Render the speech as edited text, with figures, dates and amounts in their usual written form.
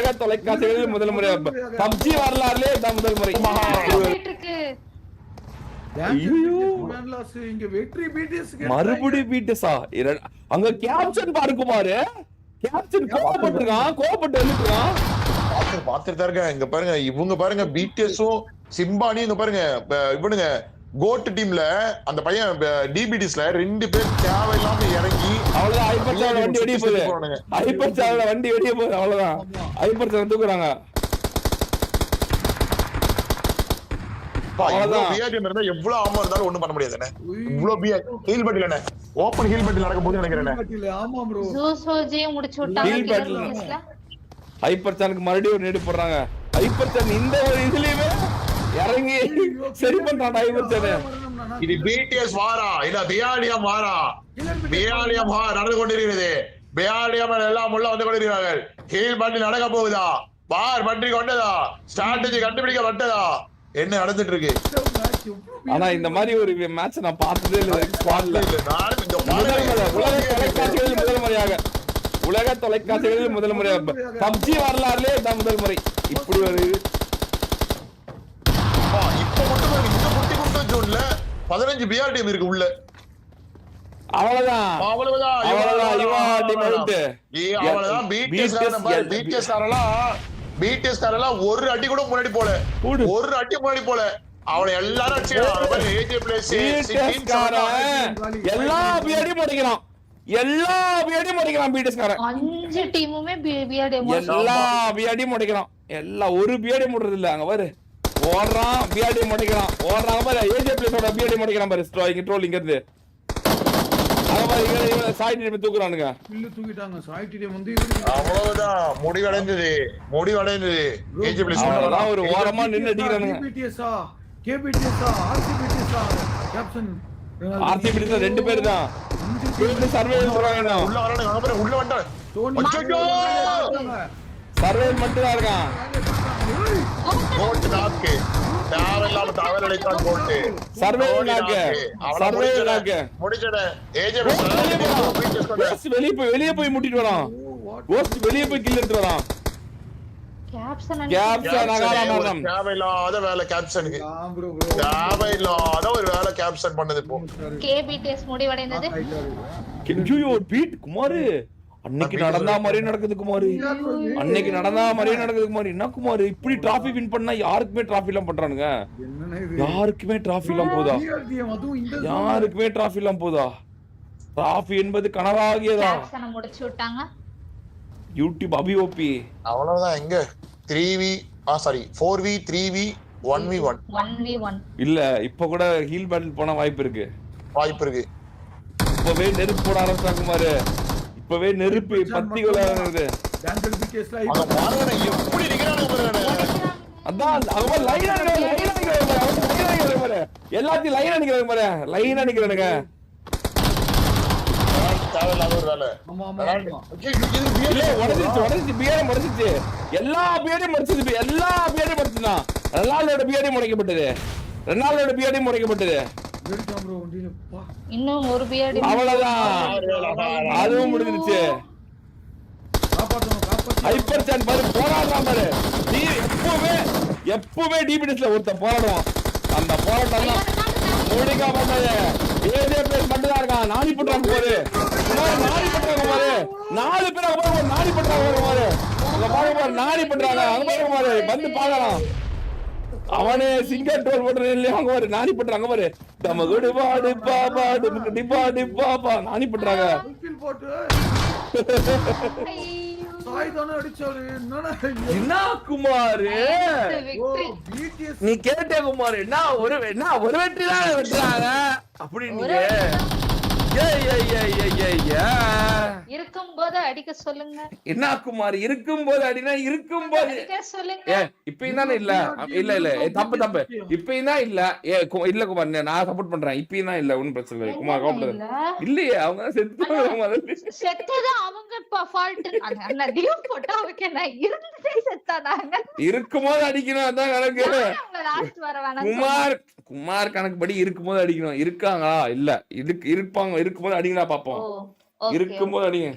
உலக தொலைக்காட்சிகளில் முதல் முறை பப்ஜி வரலாறுலே இதான் முதல் முறை. மறுபடி பிடிஎஸ்ஆ அங்க கேப்டன் பாருக்குமாரு கேப்டன் கோபப்பட்டு வந்துட்டான். பாத்துட்டு தான் இருக்கேன். இங்க பாருங்க இவங்க பாருங்க பிடிஎஸும் சிம்பானி இங்க பாருங்க இவனுங்க கோட் டீம்ல அந்த பையன் டிபிடிஸ்ல 2 பேர் தேவையில்லாம இறங்கி அவ்வளவுதான். ஹைப்பர் சாவல வண்டி வெளியே போகுது. ஹைப்பர் சாவல வண்டி வெளியே போகுது. அவ்வளவுதான். ஹைப்பர் சாவல தூக்குறாங்க. எவ்வளவு ஆமா இருந்தாலும் ஒண்ணும் பண்ண முடியாது. இவ்வளவு ஹீல் பட்டில ஓபன் ஹீல் பட்டில நடக்கும் போது நினைக்கிறேன். ஆமா ப்ரோ ஜூசோஜியை முடிச்சு விட்டாங்க. ஹைப்பர் சானுக்கு மறுபடியும் ஒரு நேடு போடுறாங்க. ஹைப்பர் சான் இந்த ஒரு இதுலயுமே இறங்கி சரி பண்றான். ஹைப்பர் சான் இது பிடிஎஸ் வாரா இல்ல பியாலியம் வாரா? பியாலியம் நடந்து கொண்டிருக்கிறது. பியாலியம் எல்லாம் உள்ள வந்து கொண்டிருக்கிறார்கள். ஹீல் பட்டில் நடக்க போகுதா? பார் பற்றி கொண்டதா? ஸ்ட்ராட்டஜி கண்டுபிடிக்கப்பட்டதா? என்ன நடந்துட்டு இருக்கு? ஆனா இந்த மாதிரி ஒரு மேட்ச் நான் பார்த்ததே இல்ல. உலக தொலைக்காட்சிகளில் முதல் முறையாக பப்ஜி வரலாறுலே இதான் முதல் முறை. இப்படி ஒரு இப்ப மட்டும் இந்த குட்டி குண்டு ஜோன்ல 15 பிஆர் டீம் இருக்கு உள்ள. அவ்வளவுதான். பிடிஎஸ் காரெல்லாம் ஒரு அடி கூட முன்னாடி போல. அவனை எல்லாரும் எல்லா பிஆர்டியும் முடிக்கிறான். எல்லா பிஆர்டியும் முடிக்கிறான். பிடிஎஸ் காரன் 5 டீமுமே பிஆர்டி எல்லா பிஆர்டியும் முடிக்கிறான். எல்லா ஒரு பிஆர்டி முடிறது இல்ல. அங்க பாரு ஓடுறான். பிஆர்டி முடிக்கிறான். ஓடுறாங்க பாரு. ஏஜே பிளேஸோட பிஆர்டி முடிக்கிறான் பாரு. ட்ரோல் இங்க இருந்து தூக்குறானுங்க. அவ்வளவுதான் முடிவடைந்தது. ஒரு ஓரமா நின்று அடிக்கிறானுங்க. ஆர்சிபிடி 2 பேர் தான் சர்வேல் மட்டும் தான் இருக்கான். வெளியே போய் முட்டிட்டு வரான். வெளியே போய் கில் எடுத்து வரான். தேவையில்லாத வேலை கேப்சனுக்கு. தேவையில்லாத ஒரு வேலை கேப்சன் பண்ணது. இப்போ கேபிடிஎஸ் முடிவடைந்தது. குமாரு அன்னைக்கு நடந்தா மாதிரியே நடக்குது குமாரு. என்ன குமாரு இப்படி டிராஃபி வின் பண்ணா யாருக்குமே டிராஃபி எல்லாம் பண்றானுங்க. யாருக்குமே டிராஃபி எல்லாம் போதா? டிராஃபி என்பது கனவாகியதா? முடிச்சு விட்டாங்க. யூடியூப் அபிஓபி அவ்வளவுதான். எங்க 4v 3v 1v1 இல்ல. இப்ப கூட ஹீல் பேட்டில் போன வாய்ப்பு இருக்கு. இப்பவே நெருப்பு போட ஆரம்பிச்சாங்க குமாரு. இப்பவே நெருப்பு பத்தி கொள்ளாது. எல்லாத்தையும் லைன் அடிக்கிறாங்க பாரு. லைன் அடிக்கிறானுங்க. எல்லா பிஆர்டியும் முடிச்சுதான். ரெனால்டோட பிஆர்டியும் முறைக்கப்பட்டது. இன்னும் ஒரு பிஆர்டி அவ்வளவுதான். அதுவும் முடிஞ்சிருச்சு. ஹைப்பர் சான் பாரு போராடுறான் பாரு. எப்பவுமே டிபிடிஸ்ல ஒருத்தன் போராடுவான். அந்த போராட்டம் முடிக்க பண்ணது ஏஜே பிளேஸ் மட்டும் தான் இருக்கான். நாடி பண்றாங்க பாரு. 4 பேர் நாடி பண்றாங்க பாரு. நாடி பண்றாங்க. அங்க பாருங்க பாரு. வந்து பாக்கலாம். அவனே சிங்கர் டோல் போடுற இல்லையா? அங்க பாரு நாடி பண்றாங்க பாரு. தமகுடு பாடு பாடு டிபாடு பாபா நாடி பண்றாங்க. என்ன குமாரு நீ கேட்ட குமாரு? என்ன ஒரு வெற்றி தான் வெட்டுறாங்க அப்படின்னு இருக்கும்போது அடிக்க சொல்லுங்க. என்ன குமார் இருக்கும்போது அடினா இருக்கும்போது இப்பயும் தானே இல்ல தப்பு இப்பயும் தான் இல்ல. இல்ல குமார் நான் சப்போர்ட் பண்றேன். இப்பயும் தான் இல்ல. ஒன்னும் பிரச்சனை இல்லை குமார். இல்லையே அவங்க செத்தது அவங்க இருக்கும்போது அடிக்கணும். அதான் கணக்கு. குமார் கணக்கு படி இருக்கும்போது அடிக்கணும். இருக்காங்களா? இல்ல இருப்பாங்க. இருக்கும்போது அடிங்களா பாப்போம். இருக்கும்போது அடிங்க.